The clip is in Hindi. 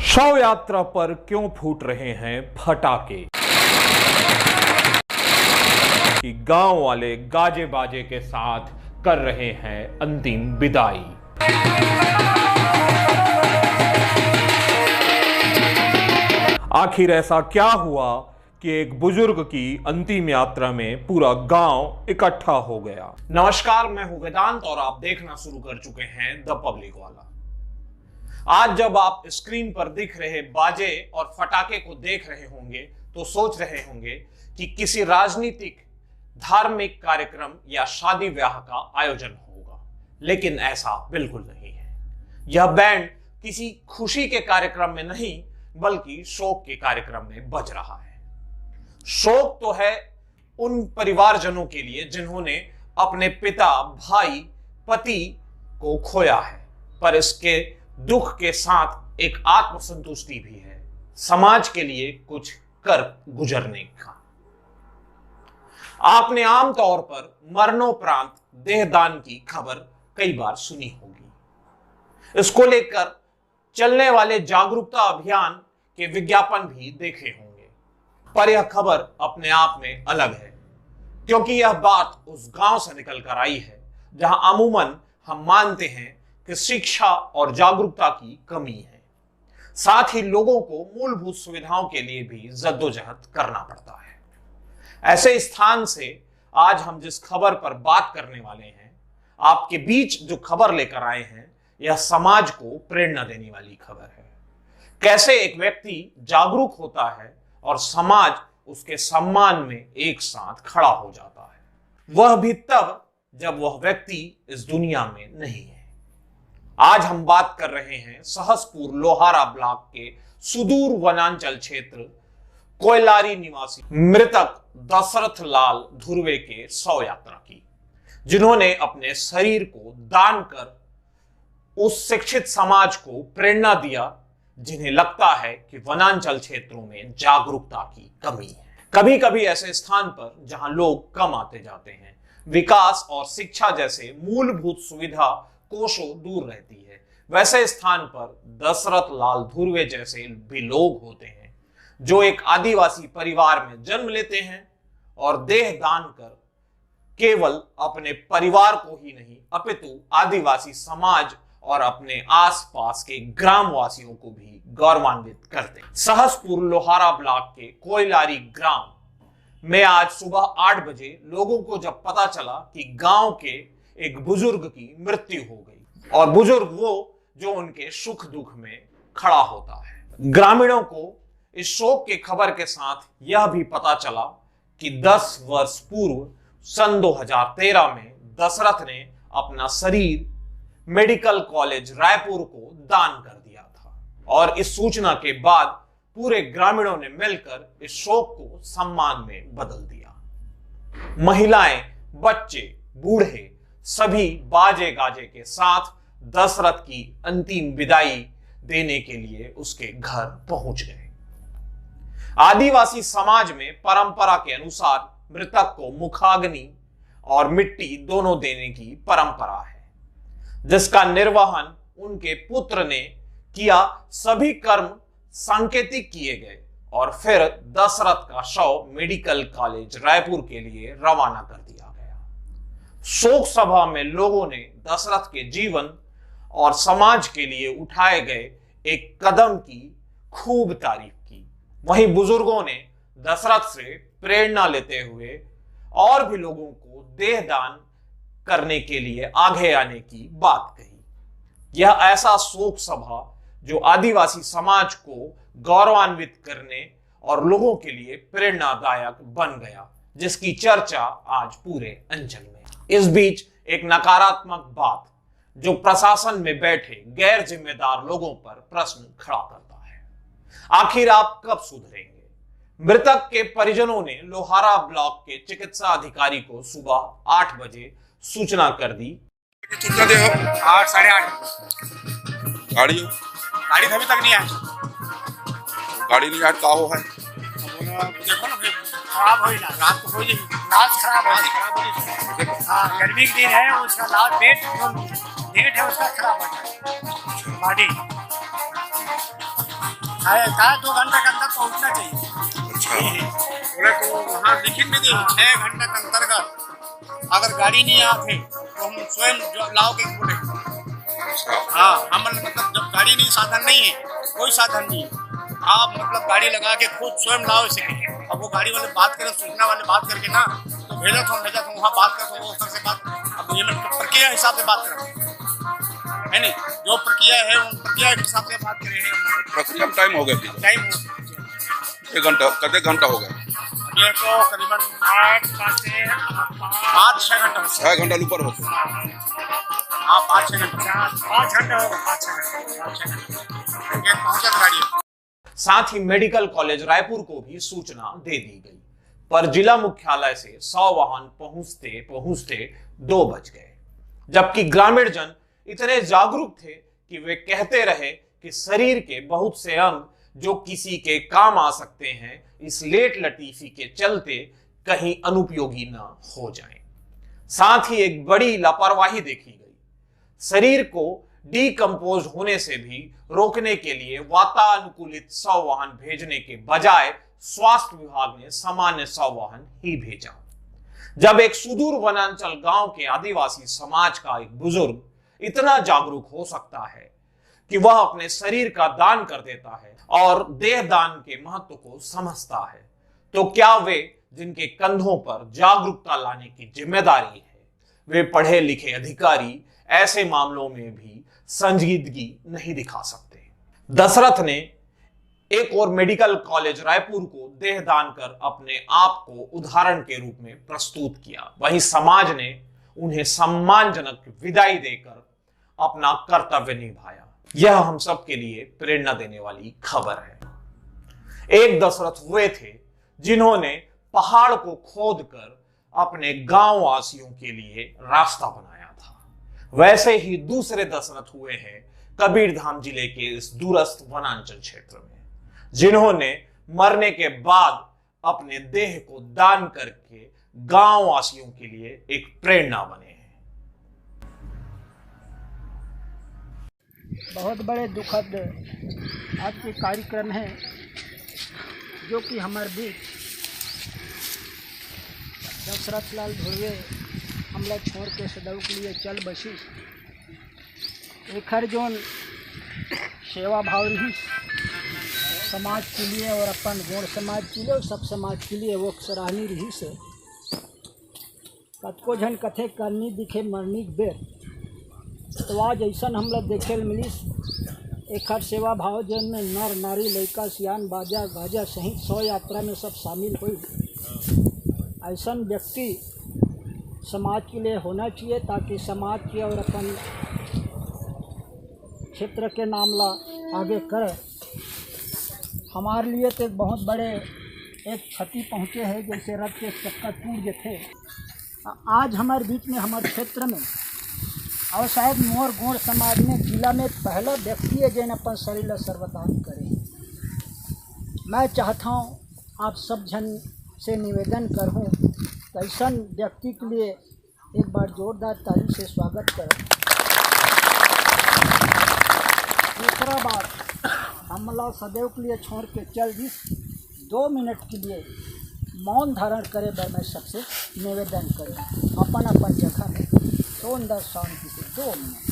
शव यात्रा पर क्यों फूट रहे हैं फटाके? कि गांव वाले गाजे बाजे के साथ कर रहे हैं अंतिम विदाई। आखिर ऐसा क्या हुआ कि एक बुजुर्ग की अंतिम यात्रा में पूरा गांव इकट्ठा हो गया। नमस्कार, मैं हूं वेदांत और आप देखना शुरू कर चुके हैं द पब्लिक वाला। आज जब आप स्क्रीन पर दिख रहे बाजे और फटाके को देख रहे होंगे तो सोच रहे होंगे कि किसी राजनीतिक, धार्मिक कार्यक्रम या शादी ब्याह का आयोजन होगा, लेकिन ऐसा बिल्कुल नहीं है। यह बैंड किसी खुशी के कार्यक्रम में नहीं बल्कि शोक के कार्यक्रम में बज रहा है। शोक तो है उन परिवारजनों के लिए जिन्होंने अपने पिता, भाई, पति को खोया है, पर इसके दुख के साथ एक आत्मसंतुष्टि भी है, समाज के लिए कुछ कर गुजरने का। आपने आमतौर पर मरणोपरांत देहदान की खबर कई बार सुनी होगी। इसको लेकर चलने वाले जागरूकता अभियान के विज्ञापन भी देखे होंगे, पर यह खबर अपने आप में अलग है, क्योंकि यह बात उस गांव से निकल कर आई है जहां अमूमन हम मानते हैं कि शिक्षा और जागरूकता की कमी है। साथ ही लोगों को मूलभूत सुविधाओं के लिए भी जद्दोजहद करना पड़ता है। ऐसे स्थान से आज हम जिस खबर पर बात करने वाले हैं, आपके बीच जो खबर लेकर आए हैं, यह समाज को प्रेरणा देने वाली खबर है। कैसे एक व्यक्ति जागरूक होता है और समाज उसके सम्मान में एक साथ खड़ा हो जाता है, वह भी तब जब वह व्यक्ति इस दुनिया में नहीं है। आज हम बात कर रहे हैं सहसपुर लोहारा ब्लॉक के सुदूर वनांचल क्षेत्र कोयलारी निवासी मृतक दशरथ लाल धुर्वे के शव यात्रा की, जिन्होंने अपने शरीर को दान कर उस शिक्षित समाज को प्रेरणा दिया जिन्हें लगता है कि वनांचल क्षेत्रों में जागरूकता की कमी है। कभी कभी ऐसे स्थान पर जहां लोग कम आते जाते हैं, विकास और शिक्षा जैसे मूलभूत सुविधा कोसों दूर रहती है, वैसे स्थान पर दशरथ लाल धुर्वे जैसे भी लोग होते हैं जो एक आदिवासी परिवार में जन्म लेते हैं और देह दान कर केवल अपने परिवार को ही नहीं अपितु आदिवासी समाज और अपने आसपास के ग्रामवासियों को भी गौरवान्वित करते हैं। सहसपुर लोहारा ब्लॉक के कोयलारी ग्राम में आज सुबह 8 बजे लोगों को जब पता चला कि गांव के एक बुजुर्ग की मृत्यु हो गई, और बुजुर्ग वो जो उनके सुख दुख में खड़ा होता है। ग्रामीणों को इस शोक के खबर के साथ यह भी पता चला कि 10 वर्ष पूर्व सन 2013 में दशरथ ने अपना शरीर मेडिकल कॉलेज रायपुर को दान कर दिया था, और इस सूचना के बाद पूरे ग्रामीणों ने मिलकर इस शोक को सम्मान में बदल दिया। महिलाएं, बच्चे, बूढ़े सभी बाजे गाजे के साथ दशरथ की अंतिम विदाई देने के लिए उसके घर पहुंच गए। आदिवासी समाज में परंपरा के अनुसार मृतक को मुखाग्नि और मिट्टी दोनों देने की परंपरा है, जिसका निर्वहन उनके पुत्र ने किया। सभी कर्म सांकेतिक किए गए और फिर दशरथ का शव मेडिकल कॉलेज रायपुर के लिए रवाना कर दिया गया। शोक सभा में लोगों ने दशरथ के जीवन और समाज के लिए उठाए गए एक कदम की खूब तारीफ की। वहीं बुजुर्गों ने दशरथ से प्रेरणा लेते हुए और भी लोगों को देह दान करने के लिए आगे आने की बात कही। यह ऐसा शोक सभा जो आदिवासी समाज को गौरवान्वित करने और लोगों के लिए प्रेरणादायक बन गया, जिसकी चर्चा आज पूरे अंचल में। इस बीच एक नकारात्मक बात जो प्रशासन में बैठे गैर जिम्मेदार लोगों पर प्रश्न खड़ा करता है, आखिर आप कब सुधरेंगे? मृतक के परिजनों ने लोहारा ब्लॉक के चिकित्सा अधिकारी को सुबह 8 बजे सूचना कर दी। कितना दे हो? 8 साढ़े 8 गाड़ी गाड़ी अभी तक नहीं आई। गाड़ी नहीं आज का हो है? देखो ना, फिर खराब हो ही ना, रात को हो ही रात खराब हो। हाँ, गर्मी के दिन है, उसका लाल पेट है, उसका खराब हो जाए बॉडी। था 2 घंटे के अंदर पहुंचना चाहिए। अच्छा बोले तो वहाँ लिखित में दी 6 घंटे के अंतर्गत अगर गाड़ी नहीं आते तो हम स्वयं जो लाओ के बोले। अच्छा हाँ, हम मतलब जब गाड़ी नहीं, साधन नहीं है, कोई साधन नहीं है, आप मतलब गाड़ी लगा के खुद स्वयं लाओ इसे। अब वो गाड़ी वाले बात करें, सूचना वाले बात करके ना, तो भेजा तो वहाँ बात कर, वो से बात, अब ये मतलब प्रक्रिया हिसाब से बात करें, है नहीं, जो प्रक्रिया है उन प्रक्रिया के हिसाब से बात करें। प्रक्रिया में टाइम हो गया, टाइम 1 घंटा, कितने घंटा हो गया? ये तो करीबन 5-6 घंटा, 6 घंटा ऊपर हो गया। हाँ 5-6 घंटा, 5 घंटे होगा, 5-6 घंटे पहुंचा गाड़ी। साथ ही मेडिकल कॉलेज रायपुर को भी सूचना दे दी गई, पर जिला मुख्यालय से 100 वाहन पहुंचते पहुंचते 2 बज गए, जबकि ग्रामीण जन इतने जागरूक थे कि वे कहते रहे कि शरीर के बहुत से अंग जो किसी के काम आ सकते हैं, इस लेट लतीफी के चलते कहीं अनुपयोगी न हो जाएं। साथ ही एक बड़ी लापरवाही देखी गई। शरीर को डीकंपोज होने से भी रोकने के लिए वातानुकूलित 100 वाहन भेजने के बजाय स्वास्थ्य विभाग ने सामान्य 100 वाहन ही भेजा। जब एक सुदूर वनांचल गांव के आदिवासी समाज का एक बुजुर्ग इतना जागरूक हो सकता है कि वह अपने शरीर का दान कर देता है और देह दान के महत्व को समझता है, तो क्या वे जिनके कंधों पर जागरूकता लाने की जिम्मेदारी है, वे पढ़े लिखे अधिकारी ऐसे मामलों में भी संजीदगी नहीं दिखा सकते। दशरथ ने एक और मेडिकल कॉलेज रायपुर को देह दान कर अपने आप को उदाहरण के रूप में प्रस्तुत किया, वहीं समाज ने उन्हें सम्मानजनक विदाई देकर अपना कर्तव्य निभाया। यह हम सब के लिए प्रेरणा देने वाली खबर है। एक दशरथ हुए थे जिन्होंने पहाड़ को खोदकर अपने गांव वासियों के लिए रास्ता बनाया था। वैसे ही दूसरे दशरथ हुए हैं कबीरधाम जिले के इस दूरस्थ वनांचल क्षेत्र में, जिन्होंने मरने के बाद अपने देह को दान करके गांव वासियों के लिए एक प्रेरणा बने हैं। बहुत बड़े दुखद आज के कार्यक्रम है जो कि हमारे बीच दशरथ लाल धुर्वे हम लोग छोड़ के सदैव के लिए चल बसी। एक हर जोन सेवा भाव रही समाज के लिए और अपन गौड़ समाज के लिए और सब समाज के लिए वो सराहनीय रही से कतको झन कथे करनी दिखे मरनी बेर। तो आज ऐसा हम लोग देखे मिली एक हर सेवा भाव जिनमें नर नारी लड़का सियान बाजा गाजा सहित 100 यात्रा में सब शामिल हुई। ऐसा व्यक्ति समाज के लिए होना चाहिए ताकि समाज के और अपन क्षेत्र के मामला आगे करे। हमारे लिए तो बहुत बड़े एक क्षति पहुँचे हैं, जैसे रथ के चक्का टूट गए थे। आज हमारे बीच में हमारे क्षेत्र में और शायद मोर गौड़ समाज में जिला में पहला व्यक्ति है जिन्हें अपन शरीर सर्वदान करे। मैं चाहता हूँ आप सब जन से निवेदन करूँ तो ऐसा व्यक्ति के लिए एक बार जोरदार ताली से स्वागत करें। दूसरा बात, हम लोग सदैव के लिए छोड़ के चल जिस 2 मिनट के लिए मौन धारण करे बर मैं सबसे निवेदन करूँ अपन अपन जगह में तो अंदर शांति से 2 मिनट।